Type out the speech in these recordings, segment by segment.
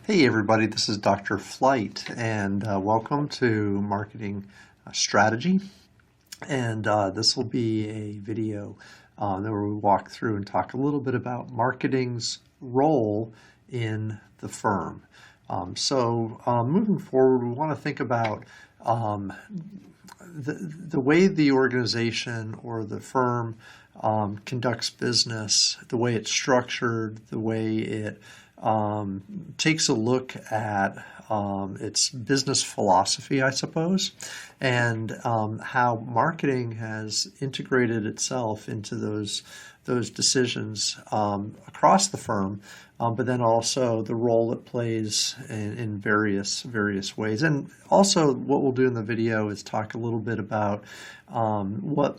Hey everybody, this is Dr. Flight, and welcome to Marketing Strategy. And this will be a video where we walk through and talk a little bit about marketing's role in the firm. Moving forward, we want to think about the way the organization or the firm conducts business, the way it's structured, the way it takes a look at its business philosophy, I suppose, and how marketing has integrated itself into those decisions across the firm, but then also the role it plays in various ways. And also, what we'll do in the video is talk a little bit about what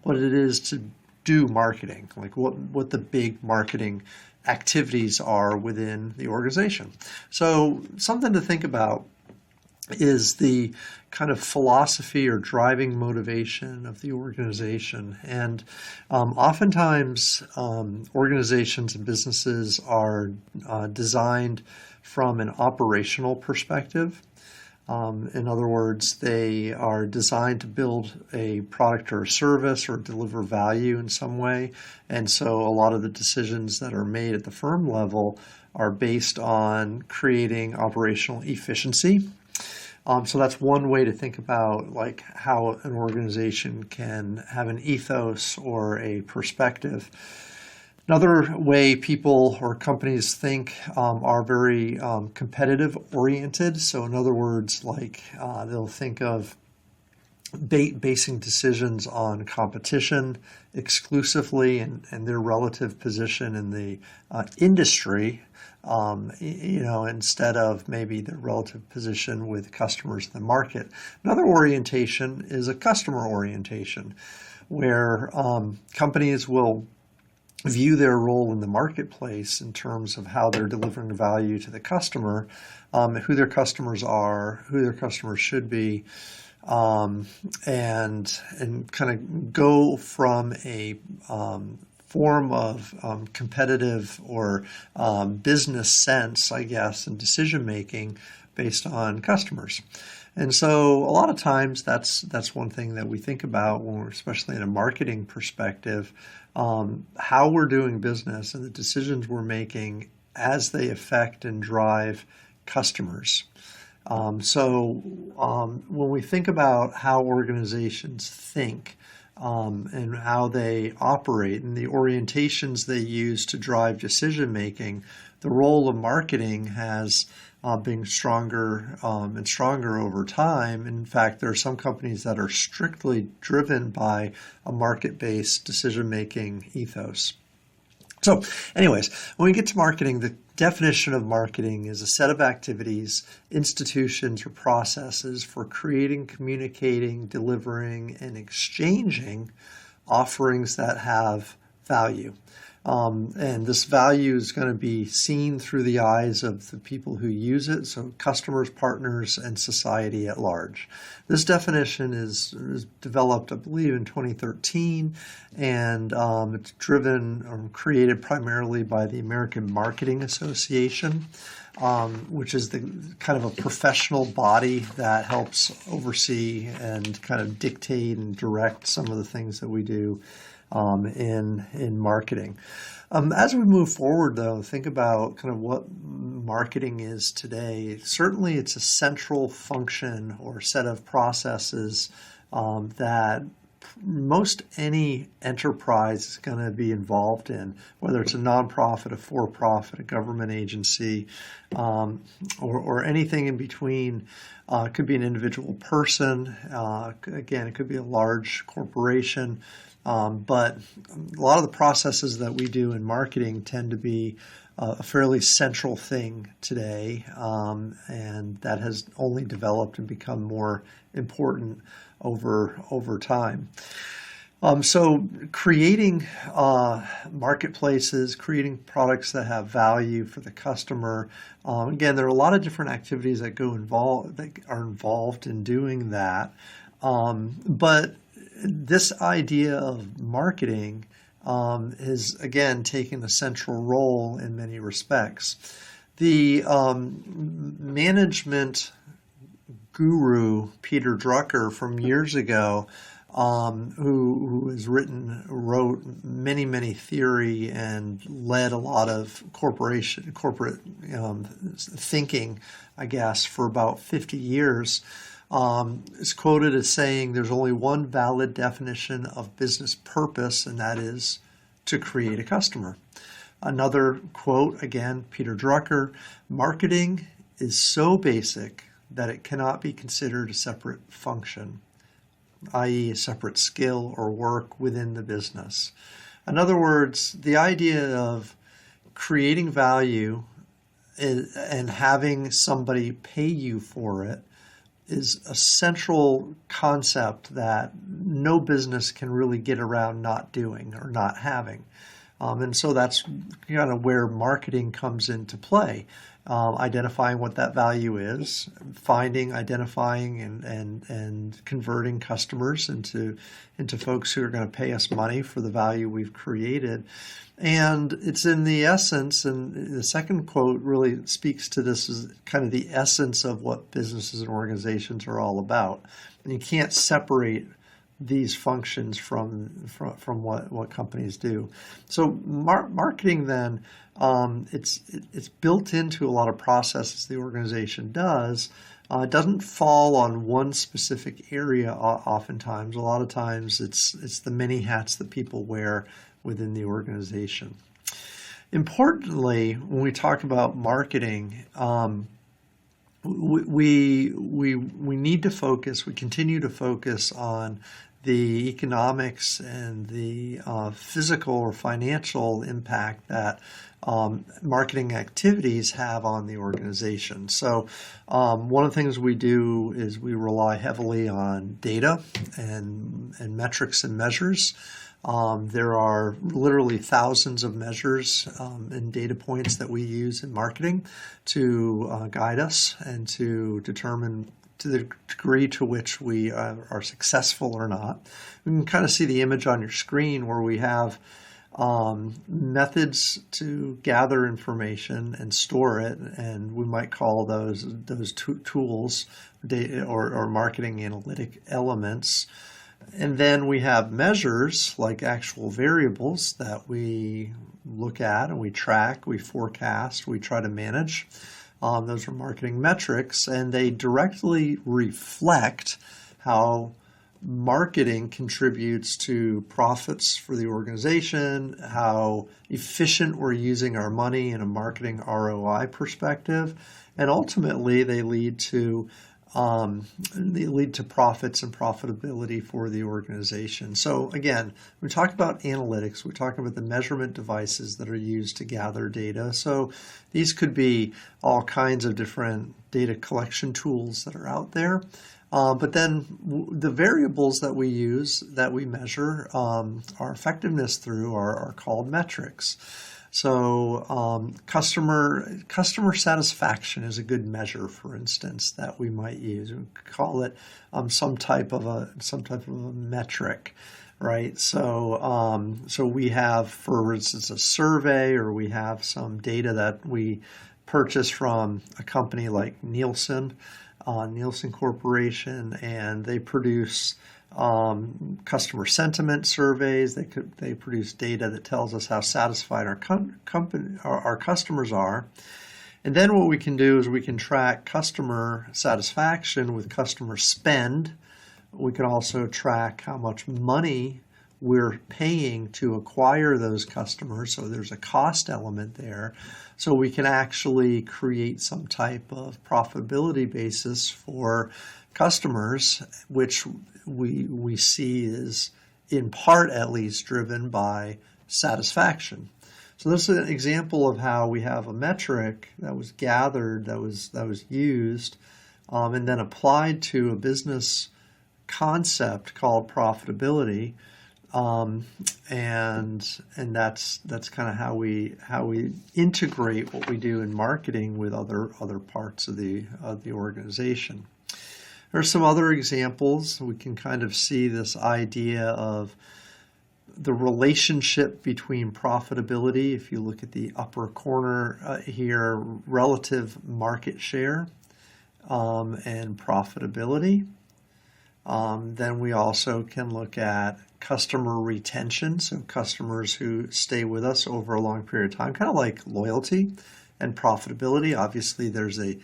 it is to do marketing, like what the big marketing activities are within the organization. So something to think about is the kind of philosophy or driving motivation of the organization. And oftentimes organizations and businesses are designed from an operational perspective. In other words, they are designed to build a product or a service or deliver value in some way. And so a lot of the decisions that are made at the firm level are based on creating operational efficiency. So that's one way to think about like how an organization can have an ethos or a perspective. Another way people or companies think are very competitive oriented. So in other words, like they'll think of basing decisions on competition exclusively and their relative position in the industry, instead of maybe their relative position with customers in the market. Another orientation is a customer orientation, where companies will view their role in the marketplace in terms of how they're delivering value to the customer, who their customers are, who their customers should be, and kind of go from a form of competitive or business sense, I guess, and decision making based on customers. And so a lot of times that's one thing that we think about when we're, especially in a marketing perspective, how we're doing business and the decisions we're making as they affect and drive customers. When we think about how organizations think and how they operate and the orientations they use to drive decision making, the role of marketing has been stronger and stronger over time. In fact, there are some companies that are strictly driven by a market-based decision-making ethos. So anyways, when we get to marketing, the definition of marketing is a set of activities, institutions, or processes for creating, communicating, delivering, and exchanging offerings that have value. And this value is going to be seen through the eyes of the people who use it, so customers, partners, and society at large. This definition is developed, I believe, in 2013, and it's driven or created primarily by the American Marketing Association, which is the kind of a professional body that helps oversee and kind of dictate and direct some of the things that we do in marketing. As we move forward, though, think about kind of what marketing is today. Certainly, it's a central function or set of processes that most any enterprise is going to be involved in, whether it's a nonprofit, a for-profit, a government agency, or anything in between. It could be an individual person. Again, it could be a large corporation. But a lot of the processes that we do in marketing tend to be a fairly central thing today, and that has only developed and become more important over time. So creating marketplaces, creating products that have value for the customer. Again, there are a lot of different activities that are involved in doing that. But this idea of marketing is, again, taking a central role in many respects. The management guru Peter Drucker from years ago, who has wrote many theory and led a lot of corporate thinking, I guess, for about 50 years, is quoted as saying there's only one valid definition of business purpose, and that is to create a customer. Another quote, again, Peter Drucker, marketing is so basic that it cannot be considered a separate function, i.e. a separate skill or work within the business. In other words, the idea of creating value and having somebody pay you for it is a central concept that no business can really get around not doing or not having. And so that's kind of where marketing comes into play. Identifying what that value is, identifying and converting customers into folks who are going to pay us money for the value we've created. And it's in the essence, and the second quote really speaks to this, is kind of the essence of what businesses and organizations are all about. And you can't separate these functions from what companies do. So marketing then, it's built into a lot of processes the organization does. It doesn't fall on one specific area oftentimes. A lot of times it's the many hats that people wear within the organization. Importantly, when we talk about marketing, we need to focus, we continue to focus on the economics and the physical or financial impact that marketing activities have on the organization. So one of the things we do is we rely heavily on data and metrics and measures. There are literally thousands of measures and data points that we use in marketing to guide us and to determine to the degree to which we are successful or not. You can kind of see the image on your screen where we have methods to gather information and store it, and we might call those tools data or marketing analytic elements. And then we have measures like actual variables that we look at and we track, we forecast, we try to manage. Those are marketing metrics, and they directly reflect how marketing contributes to profits for the organization, how efficient we're using our money in a marketing ROI perspective, and ultimately they lead to profits and profitability for the organization. So again, we talk about analytics, we talk about the measurement devices that are used to gather data. So these could be all kinds of different data collection tools that are out there. But then the variables that we use, that we measure our effectiveness through are called metrics. So customer satisfaction is a good measure, for instance, that we might use. We call it some type of a metric, right? So we have, for instance, a survey, or we have some data that we purchase from a company like Nielsen Corporation, and they produce customer sentiment surveys. They produce data that tells us how satisfied our customers are. And then what we can do is we can track customer satisfaction with customer spend. We can also track how much money we're paying to acquire those customers. So there's a cost element there. So we can actually create some type of profitability basis for customers, which we see is in part at least driven by satisfaction. So this is an example of how we have a metric that was gathered, that was used, and then applied to a business concept called profitability. And that's kind of how we integrate what we do in marketing with other parts of the organization. There are some other examples. We can kind of see this idea of the relationship between profitability, if you look at the upper corner here, relative market share and profitability. Then we also can look at customer retention, so customers who stay with us over a long period of time, kind of like loyalty and profitability. Obviously, there's a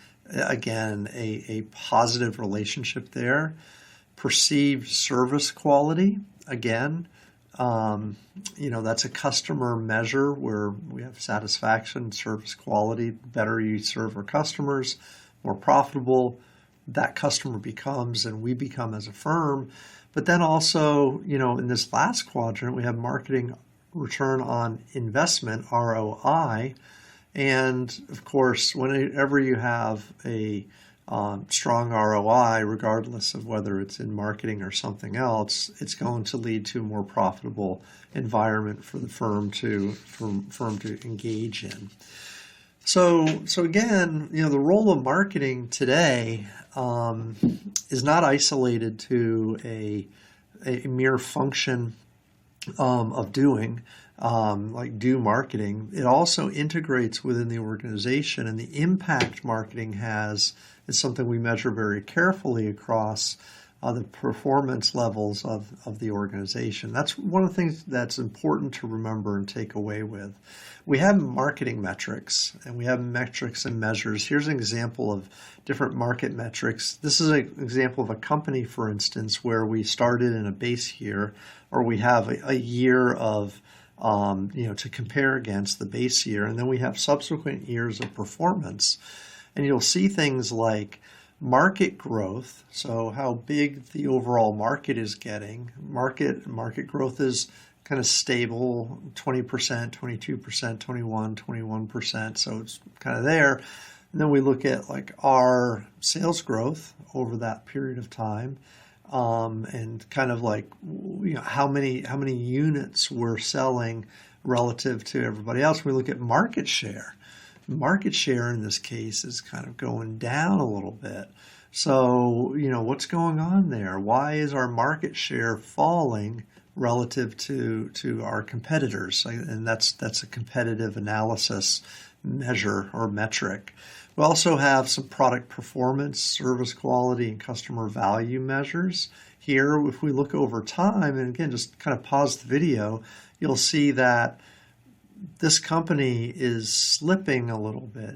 positive relationship there. Perceived service quality, again, that's a customer measure where we have satisfaction, service quality. Better you serve our customers, more profitable that customer becomes and we become as a firm. But then also, in this last quadrant, we have marketing return on investment, ROI. And of course, whenever you have a strong ROI, regardless of whether it's in marketing or something else, it's going to lead to a more profitable environment for the firm to engage in. So again, the role of marketing today is not isolated to a mere function of doing, like do marketing. It also integrates within the organization, and the impact marketing has is something we measure very carefully across the performance levels of the organization. That's one of the things that's important to remember and take away with. We have marketing metrics, and we have metrics and measures. Here's an example of different market metrics. This is an example of a company, for instance, where we started in a base year, or we have a year of to compare against the base year, and then we have subsequent years of performance. And you'll see things like market growth, so how big the overall market is getting. Market growth is kind of stable, 20%, 22%, 21%, so it's kind of there. And then we look at like our sales growth over that period of time, and kind of like how many units we're selling relative to everybody else. We look at market share. Market share in this case is kind of going down a little bit. So, what's going on there? Why is our market share falling relative to our competitors? And that's a competitive analysis measure or metric. We also have some product performance, service quality, and customer value measures. Here, if we look over time, and again, just kind of pause the video, you'll see that this company is slipping a little bit.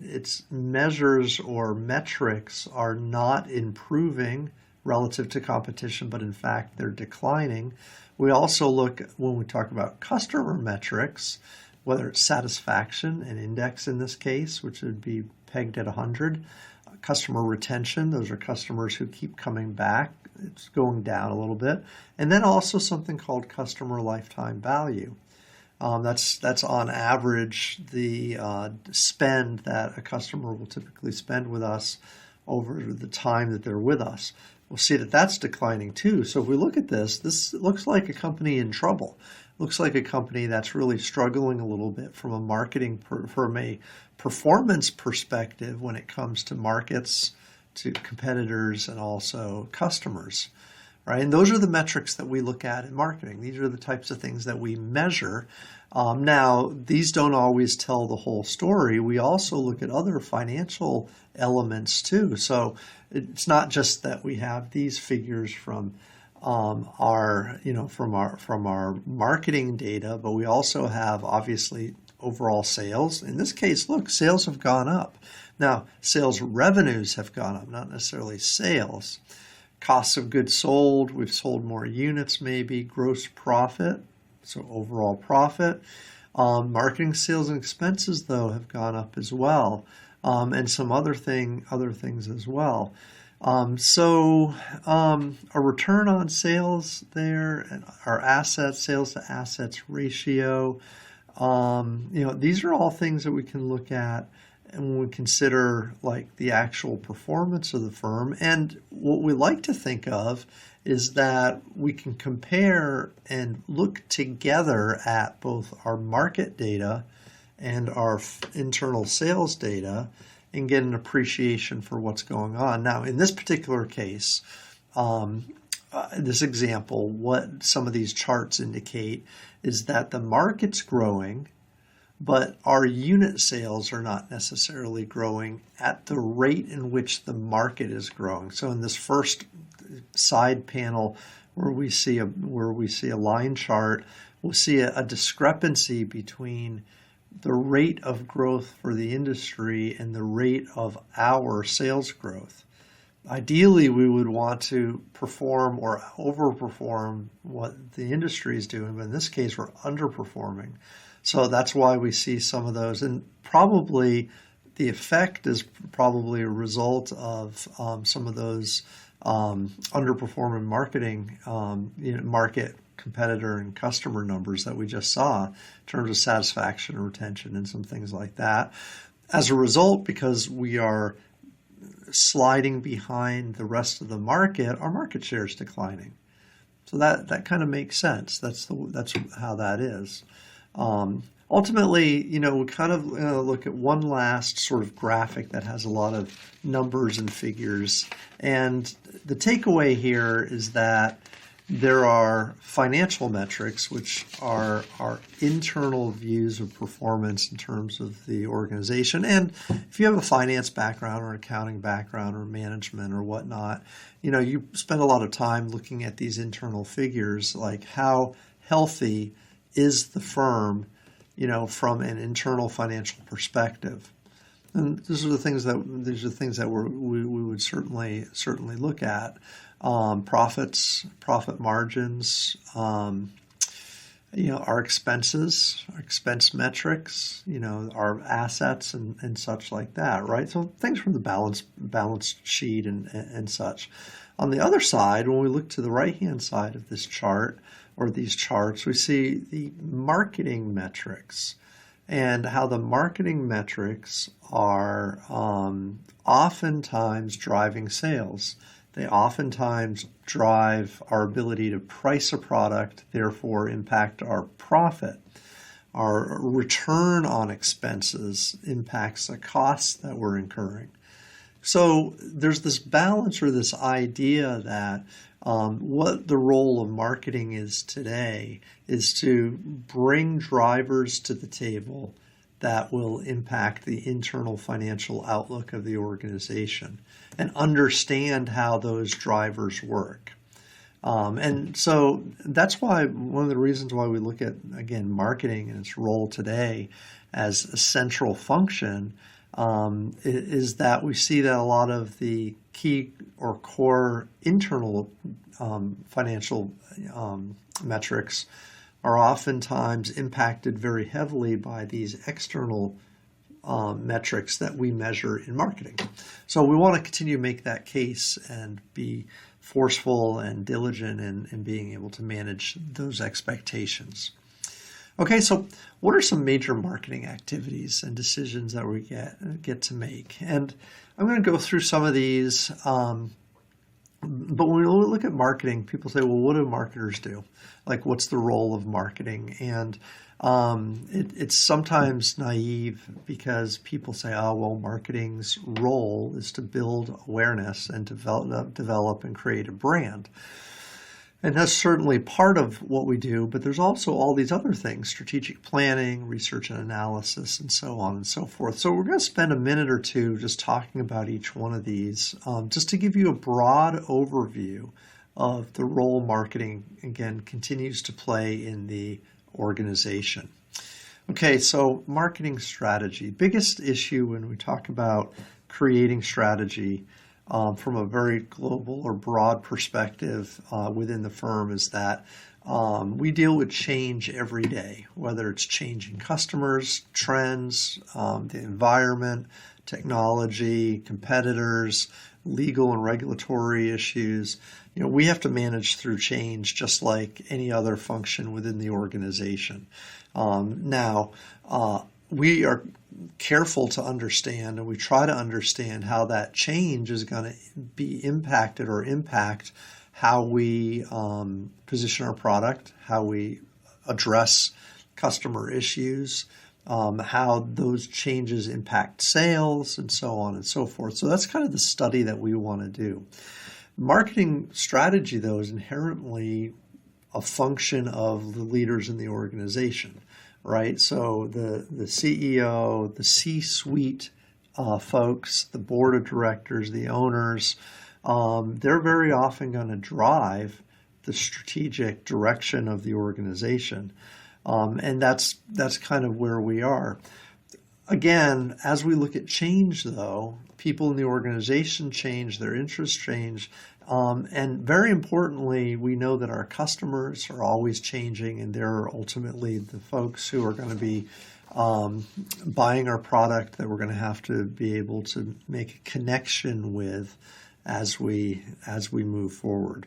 Its measures or metrics are not improving relative to competition, but in fact, they're declining. We also look, when we talk about customer metrics, whether it's satisfaction, an index in this case, which would be pegged at 100. Customer retention, those are customers who keep coming back. It's going down a little bit. And then also something called customer lifetime value. That's on average the spend that a customer will typically spend with us over the time that they're with us. We'll see that that's declining too. So if we look at this looks like a company in trouble. Looks like a company that's really struggling a little bit from a performance perspective when it comes to markets, to competitors, and also customers. Right? And those are the metrics that we look at in marketing. These are the types of things that we measure. Now, these don't always tell the whole story. We also look at other financial elements too. So it's not just that we have these figures from our marketing data, but we also have obviously overall sales. In this case, look, sales have gone up. Now, sales revenues have gone up, not necessarily sales. Costs of goods sold, we've sold more units maybe. Gross profit, so overall profit. Marketing, sales, and expenses, though, have gone up as well, and some other things as well. So a return on sales there, and our sales to assets ratio. These are all things that we can look at and when we consider like the actual performance of the firm. And what we like to think of is that we can compare and look together at both our market data and our internal sales data and get an appreciation for what's going on. Now, in this particular case, this example, what some of these charts indicate is that the market's growing, but our unit sales are not necessarily growing at the rate in which the market is growing. So in this first side panel where we see a line chart, we'll see a discrepancy between the rate of growth for the industry and the rate of our sales growth. Ideally, we would want to perform or overperform what the industry is doing, but in this case, we're underperforming. So that's why we see some of those. And probably the effect is probably a result of some of those underperforming marketing, market competitor and customer numbers that we just saw in terms of satisfaction and retention and some things like that. As a result, because we are sliding behind the rest of the market, our market share is declining. So that kind of makes sense. That's how that is. Ultimately, we kind of look at one last sort of graphic that has a lot of numbers and figures. And the takeaway here is that there are financial metrics, which are our internal views of performance in terms of the organization. And if you have a finance background or accounting background or management or whatnot, you spend a lot of time looking at these internal figures, like how healthy is the firm, from an internal financial perspective. And these are the things that we would certainly look at. Profits, profit margins, our expenses, our expense metrics, our assets and such like that, right? So things from the balance sheet and such. On the other side, when we look to the right-hand side of this chart or these charts, we see the marketing metrics and how the marketing metrics are oftentimes driving sales. They oftentimes drive our ability to price a product, therefore impact our profit. Our return on expenses impacts the costs that we're incurring. So there's this balance or this idea that what the role of marketing is today is to bring drivers to the table that will impact the internal financial outlook of the organization and understand how those drivers work. And so that's why one of the reasons why we look at, again, marketing and its role today as a central function is that we see that a lot of the key or core internal financial metrics are oftentimes impacted very heavily by these external metrics that we measure in marketing. So we want to continue to make that case and be forceful and diligent in being able to manage those expectations. Okay, so what are some major marketing activities and decisions that we get to make? And I'm going to go through some of these. But when we look at marketing, people say, well, what do marketers do? Like, what's the role of marketing? And it's sometimes naive because people say, oh, well, marketing's role is to build awareness and develop and create a brand. And that's certainly part of what we do, but there's also all these other things, strategic planning, research and analysis, and so on and so forth. So we're going to spend a minute or two just talking about each one of these, just to give you a broad overview of the role marketing, again, continues to play in the organization. Okay, so marketing strategy. Biggest issue when we talk about creating strategy from a very global or broad perspective within the firm is that we deal with change every day, whether it's changing customers, trends, the environment, technology, competitors, legal and regulatory issues. We have to manage through change just like any other function within the organization. Now, we are careful to understand, and we try to understand how that change is going to be impacted or impact how we position our product, how we address customer issues, how those changes impact sales, and so on and so forth. So that's kind of the study that we want to do. Marketing strategy, though, is inherently a function of the leaders in the organization, right? So the CEO, the C-suite folks, the board of directors, the owners, they're very often going to drive the strategic direction of the organization. And that's kind of where we are. Again, as we look at change, though, people in the organization change, their interests change, and very importantly, we know that our customers are always changing, and they're ultimately the folks who are going to be buying our product that we're going to have to be able to make a connection with as we move forward.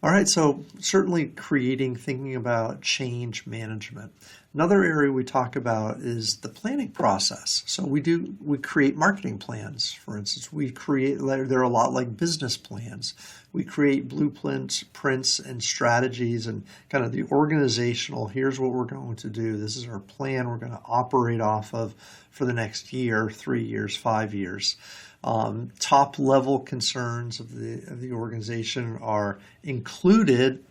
All right, so certainly thinking about change management. Another area we talk about is the planning process. So we create marketing plans, for instance. They're a lot like business plans. We create blueprints, prints, and strategies, and kind of the organizational, here's what we're going to do. This is our plan we're going to operate off of for the next year, 3 years, 5 years. Top level concerns of the organization are included,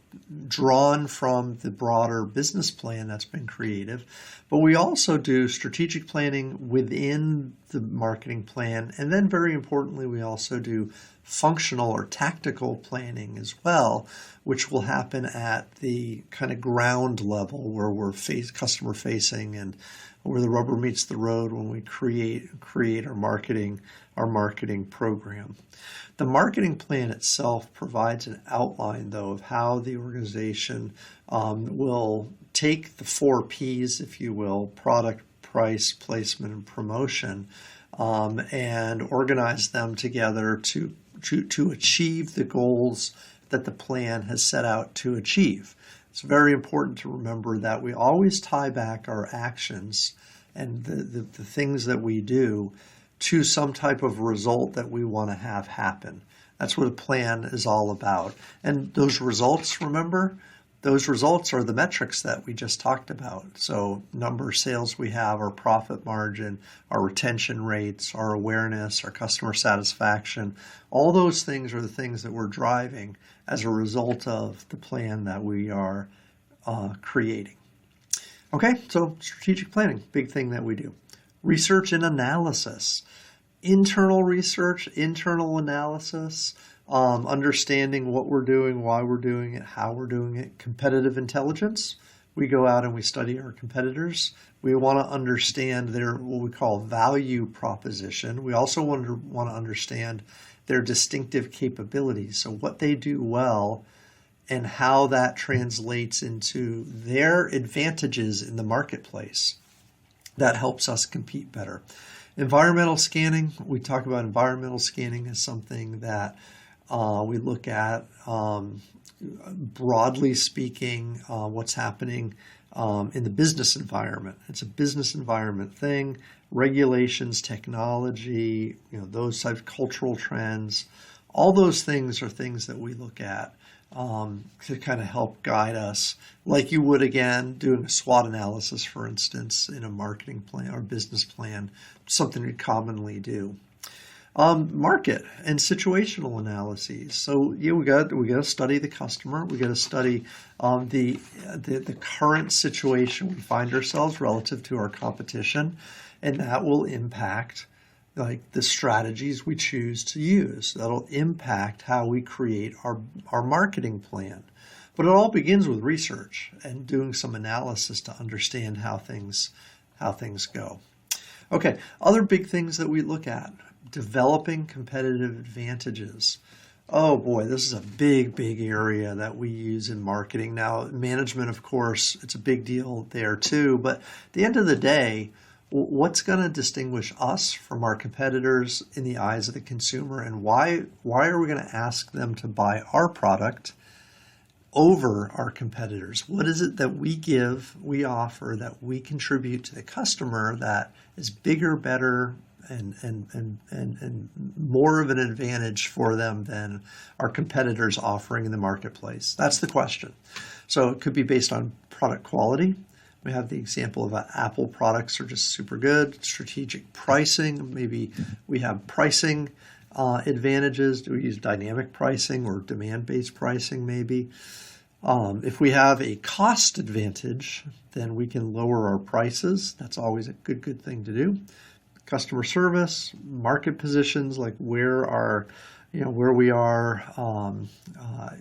drawn from the broader business plan that's been created. But we also do strategic planning within the marketing plan. And then very importantly, we also do functional or tactical planning as well, which will happen at the kind of ground level where we're customer facing and where the rubber meets the road when we create our marketing program. The marketing plan itself provides an outline, though, of how the organization will take the 4 Ps, if you will, product, price, placement, and promotion, and organize them together to achieve the goals that the plan has set out to achieve. It's very important to remember that we always tie back our actions and the things that we do to some type of result that we want to have happen. That's what a plan is all about. And those results, remember, those results are the metrics that we just talked about. So number of sales we have, our profit margin, our retention rates, our awareness, our customer satisfaction, all those things are the things that we're driving as a result of the plan that we are creating. Okay, so strategic planning, big thing that we do. Research and analysis. Internal research, internal analysis, understanding what we're doing, why we're doing it, how we're doing it. Competitive intelligence. We go out and we study our competitors. We want to understand their what we call value proposition. We also want to understand their distinctive capabilities. So what they do well and how that translates into their advantages in the marketplace. That helps us compete better. Environmental scanning, we talk about environmental scanning as something that we look at, broadly speaking, what's happening in the business environment. It's a business environment thing, regulations, technology, those types of cultural trends. All those things are things that we look at to kind of help guide us, like you would, again, doing a SWOT analysis, for instance, in a marketing plan or business plan, something we commonly do. Market and situational analyses. So we got to study the customer. We got to study the current situation we find ourselves relative to our competition, and that will impact like the strategies we choose to use. That'll impact how we create our marketing plan. But it all begins with research and doing some analysis to understand how things go. Okay, other big things that we look at. Developing competitive advantages. Oh boy, this is a big area that we use in marketing. Now, management, of course, it's a big deal there too. But at the end of the day, what's going to distinguish us from our competitors in the eyes of the consumer, and why are we going to ask them to buy our product over our competitors? What is it that we offer, that we contribute to the customer that is bigger, better, and more of an advantage for them than our competitors offering in the marketplace? That's the question. So it could be based on product quality. We have the example of Apple products are just super good. Strategic pricing, maybe we have pricing advantages? Do we use dynamic pricing or demand-based pricing maybe? If we have a cost advantage, then we can lower our prices. That's always a good thing to do. Customer service, market positions, like where we are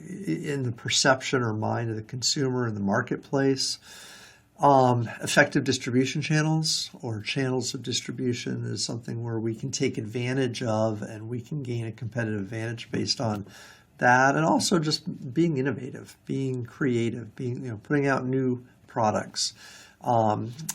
in the perception or mind of the consumer in the marketplace. Effective distribution channels or channels of distribution is something where we can take advantage of and we can gain a competitive advantage based on that. And also just being innovative, being creative, putting out new products,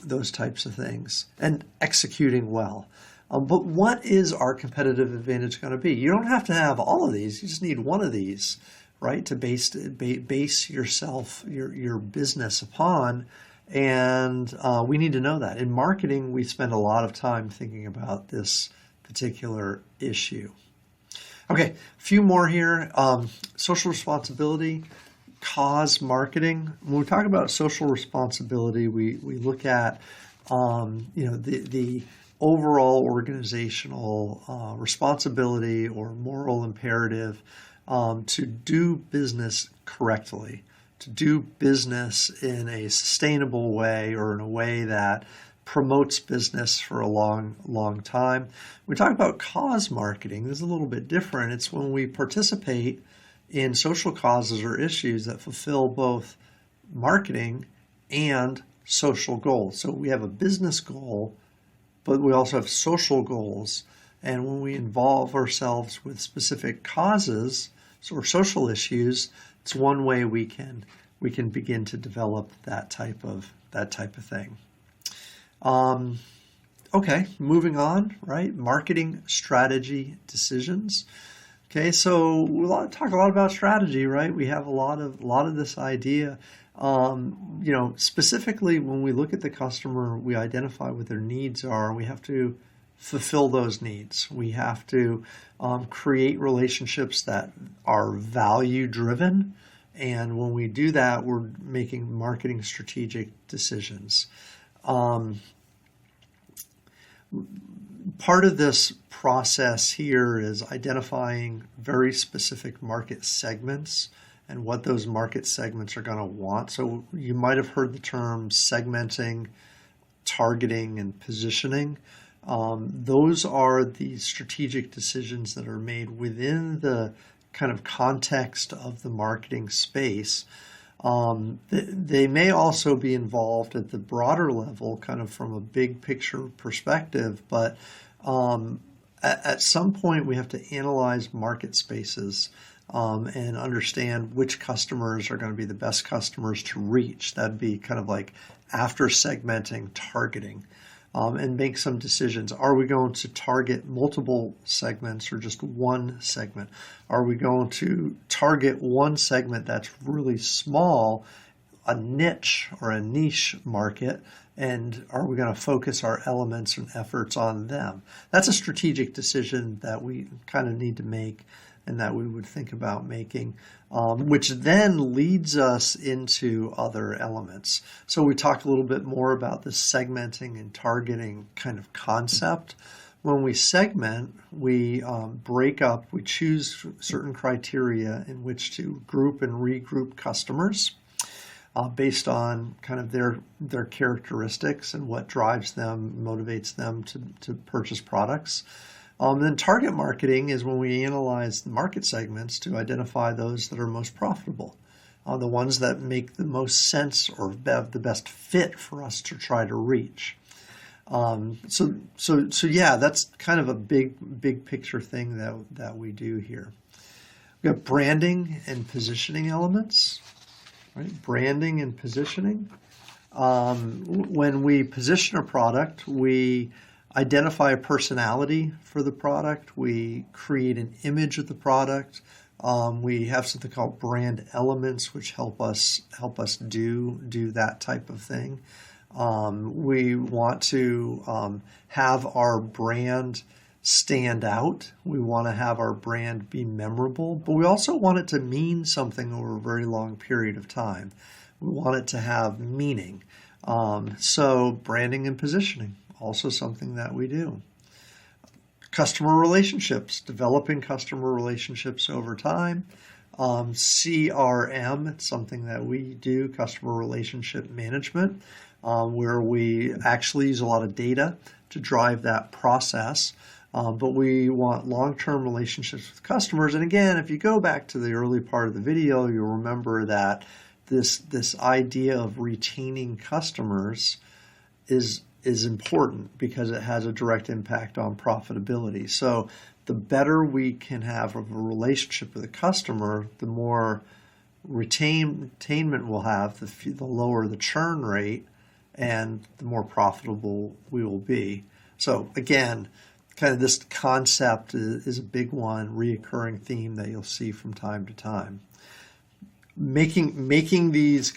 those types of things, and executing well. But what is our competitive advantage going to be? You don't have to have all of these. You just need one of these, right, to base yourself, your business upon. And we need to know that. In marketing, we spend a lot of time thinking about this particular issue. Okay, a few more here. Social responsibility, cause marketing. When we talk about social responsibility, we look at the overall organizational responsibility or moral imperative to do business correctly, to do business in a sustainable way or in a way that promotes business for a long time. We talk about cause marketing. This is a little bit different. It's when we participate in social causes or issues that fulfill both marketing and social goals. So we have a business goal, but we also have social goals. And when we involve ourselves with specific causes or social issues, it's one way we can begin to develop that type of thing. Okay, moving on, right? Marketing strategy decisions. Okay, so we talk a lot about strategy, right? We have a lot of this idea. Specifically when we look at the customer, we identify what their needs are. We have to fulfill those needs. We have to create relationships that are value driven. And when we do that, we're making marketing strategic decisions. Part of this process here is identifying very specific market segments and what those market segments are going to want. So you might have heard the terms segmenting, targeting, and positioning. Those are the strategic decisions that are made within the kind of context of the marketing space. They may also be involved at the broader level, kind of from a big picture perspective, but at some point we have to analyze market spaces and understand which customers are going to be the best customers to reach. That'd be kind of like after segmenting, targeting, and make some decisions. Are we going to target multiple segments or just one segment? Are we going to target one segment that's really small, a niche or a niche market, and are we going to focus our elements and efforts on them? That's a strategic decision that we kind of need to make and that we would think about making, which then leads us into other elements. So we talk a little bit more about the segmenting and targeting kind of concept. When we segment, we break up, we choose certain criteria in which to group and regroup customers based on kind of their characteristics and what drives them, motivates them to purchase products. Then target marketing is when we analyze the market segments to identify those that are most profitable, the ones that make the most sense or have the best fit for us to try to reach. So yeah, that's kind of a big picture thing that we do here. We have branding and positioning elements, right? Branding and positioning. When we position a product, we identify a personality for the product. We create an image of the product. We have something called brand elements, which help us do that type of thing. We want to have our brand stand out. We want to have our brand be memorable, but we also want it to mean something over a very long period of time. We want it to have meaning. So branding and positioning, also something that we do. Customer relationships, developing customer relationships over time. CRM, it's something that we do, customer relationship management, where we actually use a lot of data to drive that process. But we want long-term relationships with customers. And again, if you go back to the early part of the video, you'll remember that this idea of retaining customers is important because it has a direct impact on profitability. So the better we can have of a relationship with a customer, the more retainment we'll have, the lower the churn rate, and the more profitable we will be. So again, kind of this concept is a big one, reoccurring theme that you'll see from time to time. Making these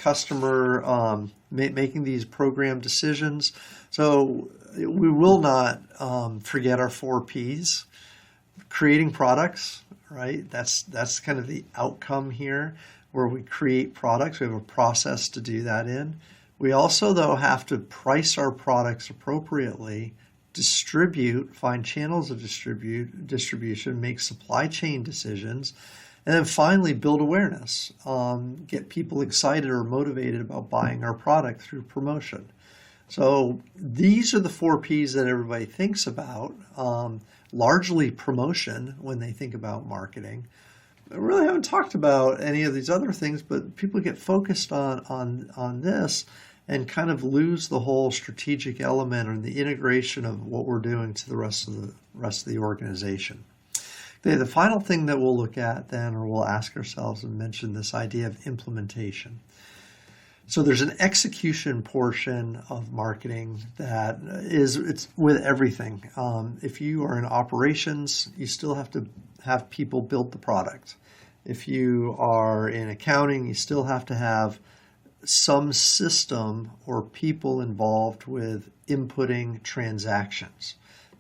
making these program decisions. So we will not forget our 4 Ps. Creating products, right? That's kind of the outcome here, where we create products. We have a process to do that in. We also, though, have to price our products appropriately, distribute, find channels of distribution, make supply chain decisions, and then finally build awareness, get people excited or motivated about buying our product through promotion. So these are the 4 Ps that everybody thinks about, largely promotion when they think about marketing. I really haven't talked about any of these other things, but people get focused on this and kind of lose the whole strategic element or the integration of what we're doing to the rest of the organization. The final thing that we'll look at then, or we'll ask ourselves and mention, this idea of implementation. So there's an execution portion of marketing that it's with everything. If you are in operations, you still have to have people build the product. If you are in accounting, you still have to have some system or people involved with inputting transactions.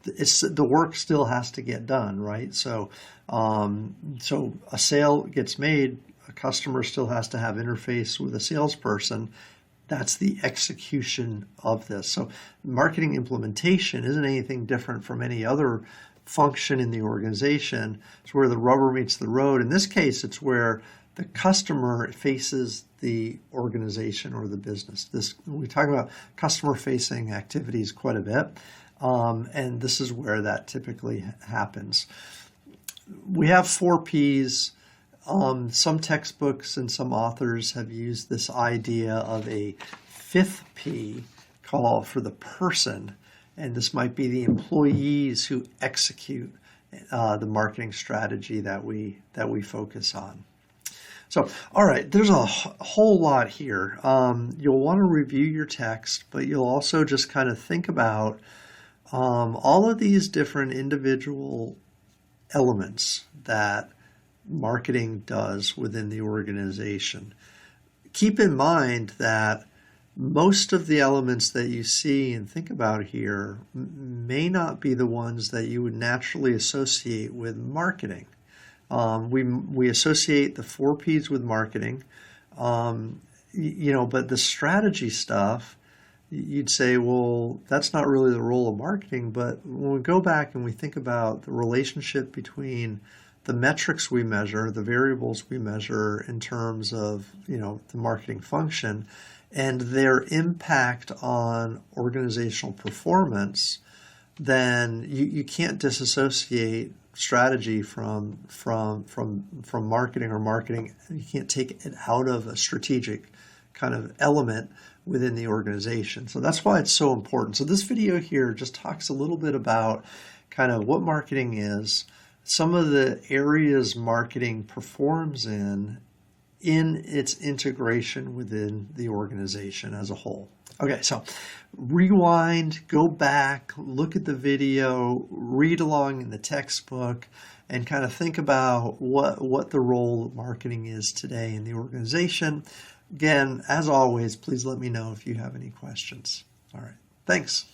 The work still has to get done, right? So a sale gets made, a customer still has to have interface with a salesperson. That's the execution of this. So marketing implementation isn't anything different from any other function in the organization. It's where the rubber meets the road. In this case, it's where the customer faces the organization or the business. We talk about customer-facing activities quite a bit, and this is where that typically happens. We have 4 Ps. Some textbooks and some authors have used this idea of a 5th P call for the person, and this might be the employees who execute the marketing strategy that we focus on. So, all right, there's a whole lot here. You'll want to review your text, but you'll also just kind of think about all of these different individual elements that marketing does within the organization. Keep in mind that most of the elements that you see and think about here may not be the ones that you would naturally associate with marketing. We associate the 4 Ps with marketing, but the strategy stuff, you'd say, well, that's not really the role of marketing. But when we go back and we think about the relationship between the metrics we measure, the variables we measure in terms of, the marketing function and their impact on organizational performance, then you can't disassociate strategy from marketing, or marketing. You can't take it out of a strategic kind of element within the organization. So that's why it's so important. So this video here just talks a little bit about kind of what marketing is, some of the areas marketing performs in its integration within the organization as a whole. Okay, so rewind, go back, look at the video, read along in the textbook, and kind of think about what the role of marketing is today in the organization. Again, as always, please let me know if you have any questions. All right, thanks.